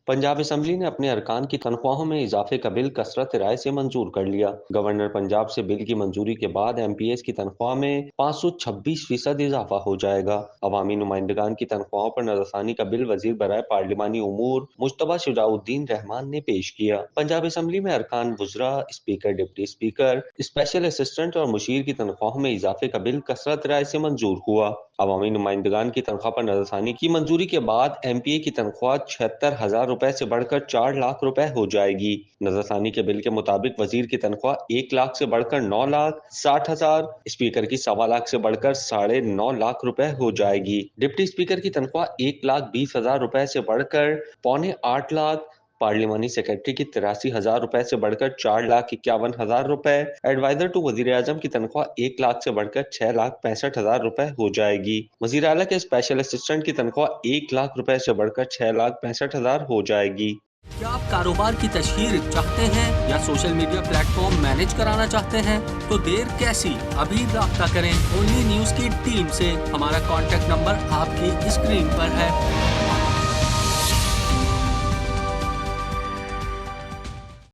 Punjab assembly ने अपने अरकान की तनख्वाहों में इजाफे का बिल कसरत राय से मंजूर कर लिया। गवर्नर पंजाब से बिल की मंजूरी के बाद एमपीएस की तनख्वाह में 526% इजाफा हो जाएगा। अवामी नुमाइंदगान की तनख्वाहों पर नजरसानी का बिल वजीर बराए पार्लिमानी उमूर मुश्तबा शुजाउद्दीन रहमान ने पेश किया। पंजाब असेंबली में अरकान वुजरा, speaker, deputy speaker, special assistant और मुशीर की तनख्वाहों में इजाफे का बिल कसरत राय से मंजूर हुआ। अवामी नुमाइंदगान की तनख्वाह पर नजरसानी की मंजूरी के बाद एमपीए की तनख्वाह 76,000 रुपए से बढ़कर 4 लाख रुपए हो जाएगी। नजरसानी के बिल के मुताबिक वजीर की तनख्वाह 1 लाख से बढ़कर 9,60,000, स्पीकर की 1.25 लाख से बढ़कर 9.5 लाख रुपए हो जाएगी। डिप्टी स्पीकर की तनख्वाह 1,20,000 रुपए से बढ़कर 7.25 लाख, पार्लिमानी सेक्रेटरी की 83,000 रुपए से बढ़कर 4,51,000 रुपए, एडवाइजर टू वजीर आजम की तनख्वाह 1 लाख से बढ़कर 6,65,000 रुपए हो जाएगी। वजीर आला के स्पेशल असिस्टेंट की तनख्वाह 1 लाख रुपए से बढ़कर 6,65,000 हो जाएगी। क्या आप कारोबार की तशहीर चाहते हैं या सोशल मीडिया प्लेटफॉर्म मैनेज कराना चाहते हैं? तो देर कैसी, अभी राब्ता करें ओनली न्यूज की टीम से। हमारा कॉन्टेक्ट नंबर आपकी स्क्रीन पर है।